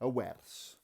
y wers.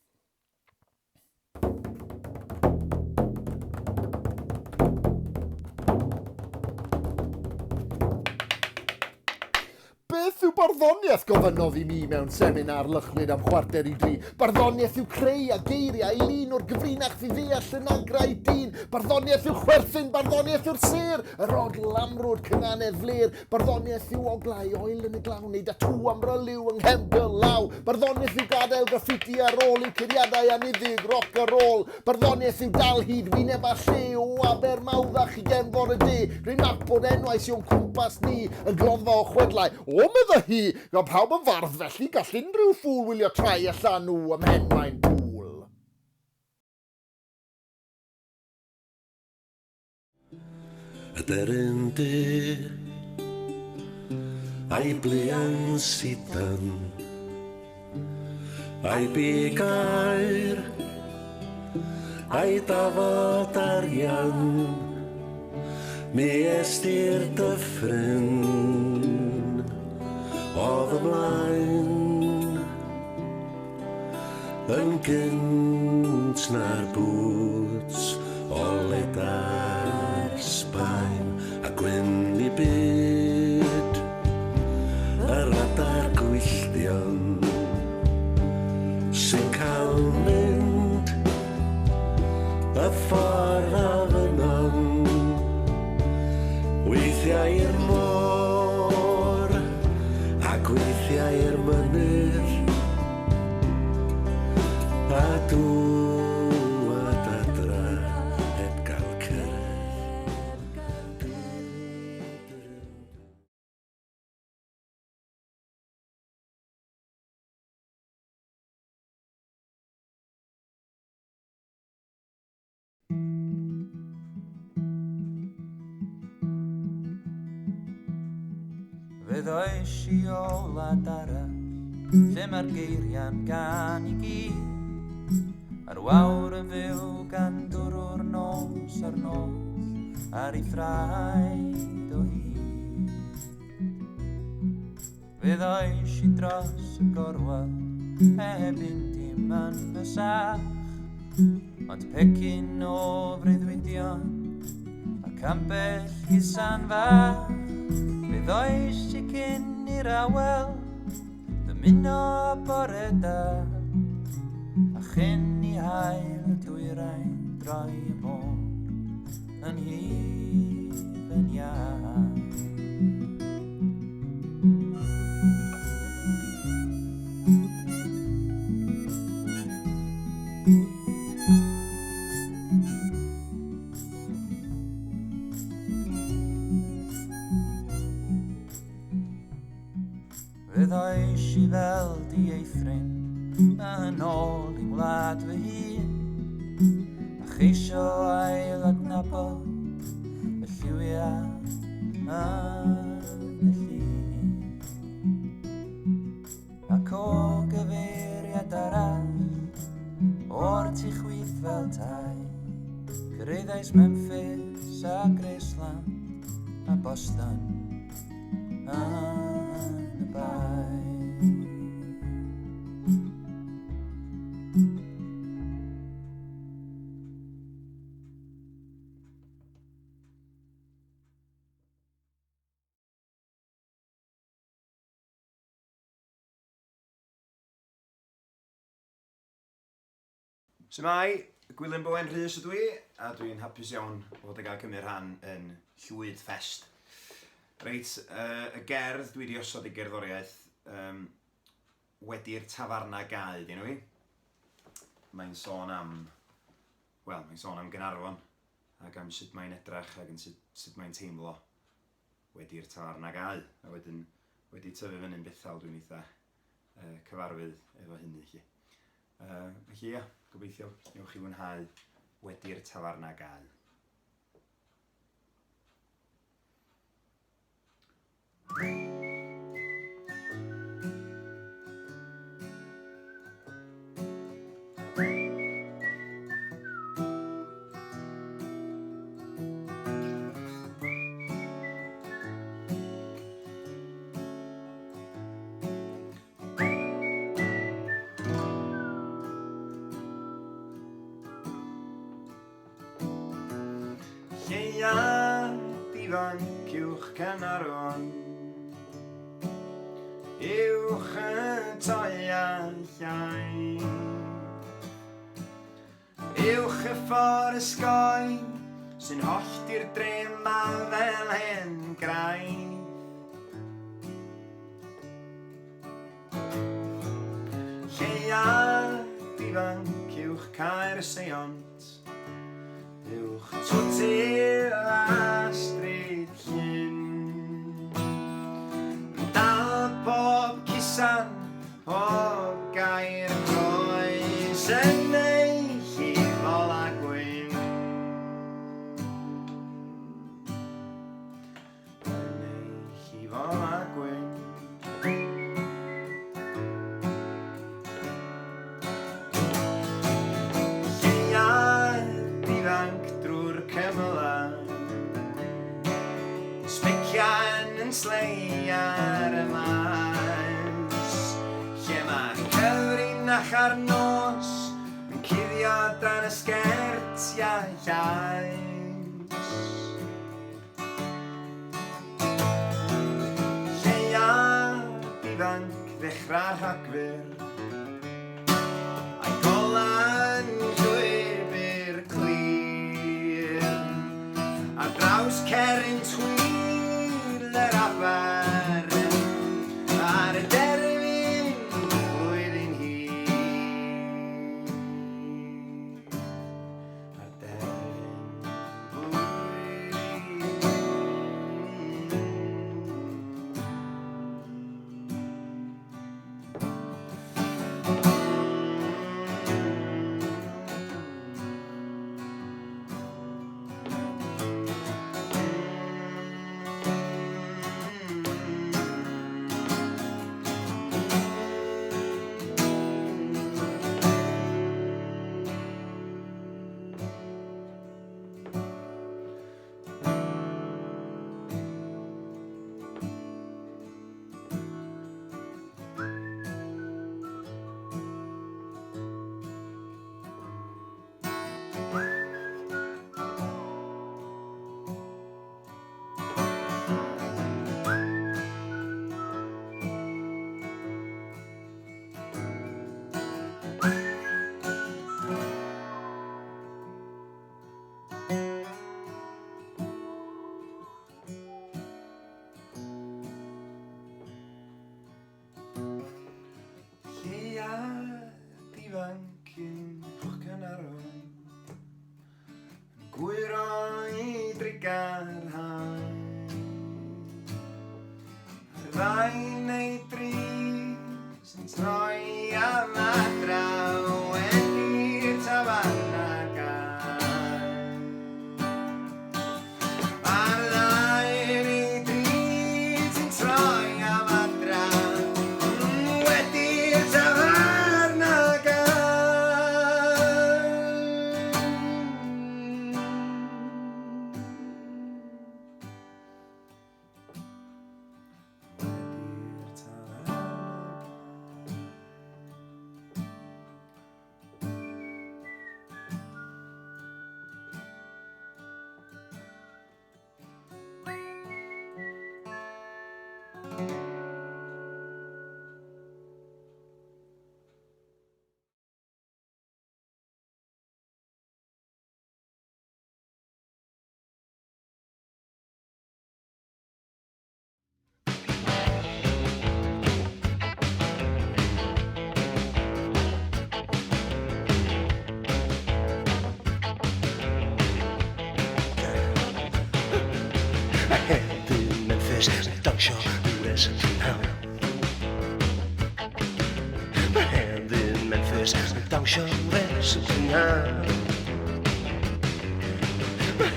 Beth yw barddoniaeth, gofynnodd i mi mewn seminar lychlyd am 2:15. Barddoniaeth yw creu a geiriau lun o'r gyfrinach fi ddeall yn agrau dyn. Barddoniaeth yw chwerthin, barddoniaeth yw'r ser, yr odl amrwd cynganedd fler. Barddoniaeth yw oglau oel yn y glaw, neu datw am ryliw yng nghefn law. Barddoniaeth yw gadael graffiti ar ôl i'w curiadau aniddig rock a roll. Barddoniaeth yw dal hyd wyneb a lle o Abermawddach i gefnfor y de. Rwy'n map o'r enwau sy'n cwmpas ni yn gloddfa o chwedlau. O, medda hi, gan pawb yn fardd felly gall unrhyw ffwl wylio trai allan nhw ym henwau'n bŵl. Aderyn de a'i blian sidan a'i bigair a'i dafod arian mi estir dyffryn oedd ymlaen yn gynt na'r bwts o ledar Sbaen a gwyn i byd yr radar gwylltion sy'n cael mynd y ffordd a fynon weithiau i'r môr ac weithiau i'r mynydd a dŵad adra heb gael cyrraedd. Fydd oes i olad arall lle mae'r geiriau'n gan i gyd a'r wawr yn fyw gan dwrw'r nos ar nos ar ei thraed o hyd. Fydd oes i dros y gorwel heb un dim yn fysach ond pecyn o freuddwydion ac ambell gisan fach. Fydd oes i cyn i'r awel dymuno bore da a chyn i hael y dwyrain droi y môr yn hyf yn iach. Fydd oes i fel dieithrin yn ôl i wlad fy hun a cheisio ail adnabod y lliwiau yn y llun ac o gyfeiriad arall o'r tu chwith fel tai cyreiddais Memphis a Graceland a Boston yn y bai. Shwmai, Gwilym Bowen Rhys ydw i, a dwi'n hapus iawn fod yn cael cymryd rhan yn Llwyd Fest. Reit, y gerdd dwi wedi osod i gerddoriaeth wedi'r tafarna gau, dyn nhw i. Mae'n sôn am Gaernarfon, ac am sut mae'n edrach ac yn sut mae'n teimlo wedi'r tafarna gau. A wedyn wedi tyfu fyny'n bethal dwi'n eitha cyfarwydd efo hynny chi. Felly ia, gobeithio newch chi fwynhau wedi'r tafarna gau. Lleuad ifanc uwch Caernarfon, uwch y toiau llai, uwch y ffordd ysgoi sy'n hollti'r dref ma fel hen graith. Lleuad ifanc uwch Caer y Seiont, uwch Twytir a Stryd Llyn, dal bob cusan o gair croes yn ei llifol a gwyn, yn ei llifol a gwyn. Lleuad ifanc drwy'r cymylau, sbician yn slei ar y maes, lle mae cyfrinach ar nos yn cuddio dan y sgertiau llais. Lleuad ifanc ddechrau Rhagfyr, a'i golan llwybr clir, ar draws Ceryn Twyl yr Afar, ar y derfyn blwyddyn hir, ar derfyn blwyddyn hir. Lleuad ifanc uwch Caernarfon, yn gwyro i drigar haen, ar ddau neu dri sy'n troi am adraw wedi'r tafarn ag aen. Ar ddau neu dri sy'n troi am adraw wedi'r tafarn ag aen. Wedi'r tafarn ag Hedyn Memphis yn dawnsio lwys yn hawn. Hedyn Memphis yn dawnsio lwys yn hawn.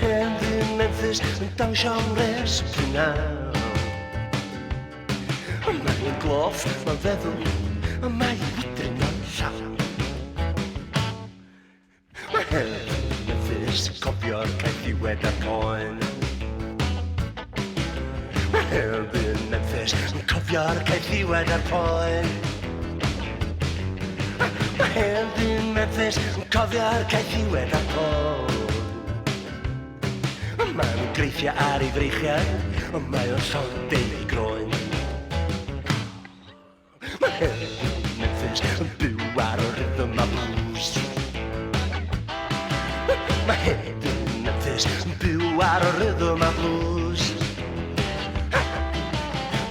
Hedyn Memphis yn dawnsio lwys yn hawn. Mae'n gloff, mae'n feddwl, mae'n wydrin o'n llawn. Hedyn Memphis yn cofio'r caeth ddiwedd a'r coen. Hedyn Memphis yn cofio'r caeth ddiwedd a'r poen. Hedyn Memphis yn cofio'r caeth ddiwedd a'r poen. Mae'n greithio ar ei freichiau, ond mae o'n llondau ei groen. Mae hefyd Memphis yn byw ar y rhythm a blues. Mae hefyd Memphis yn byw ar y rhythm a blues.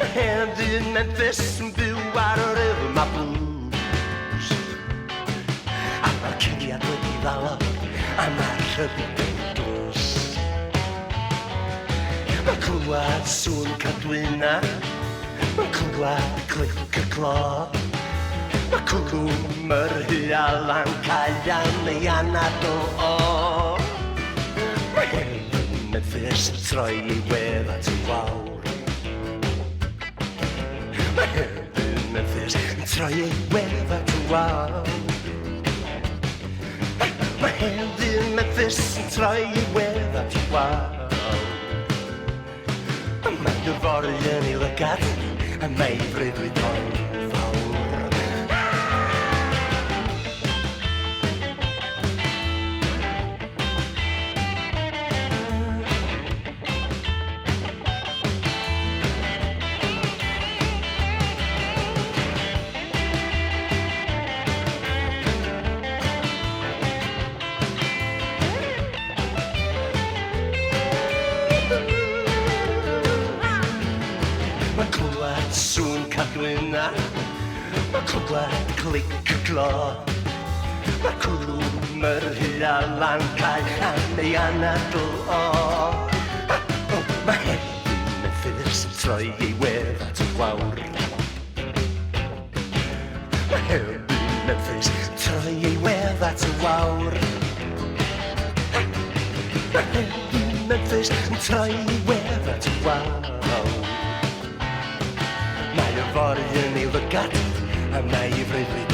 Mae hefyd Memphis yn byw ar y rhythm a blues. A mae'r ciniad wedi ddalo, a mae'r rhyddid yn glws. Mae'n clywed sŵn cadwyna, mae'n clywed clic y clo. Mae cwlwm yr hyal a'n cael am ei anadl o. Mae hefyd Memphis yn troi ei wedd at y wawr. Mae hefyd Memphis yn troi ei wedd at y wawr. Mae hefyd Memphis yn troi ei wedd at y wawr. Mae'n dyfory yn ei lygad, a mae ei freuddwyd o'n fawr. Sŵn cadwyna, mae clywed clic y clo. Mae cwlwm yr hyal a'n cael am ei anadl o. Mae hefyd Memphis yn troi ei wedd at y wawr. Mae hefyd Memphis yn troi ei wedd at y wawr. Mae hefyd Memphis yn troi ei wedd at y wawr. Mae y fori yn ei lygad, a mae ei freuddwyd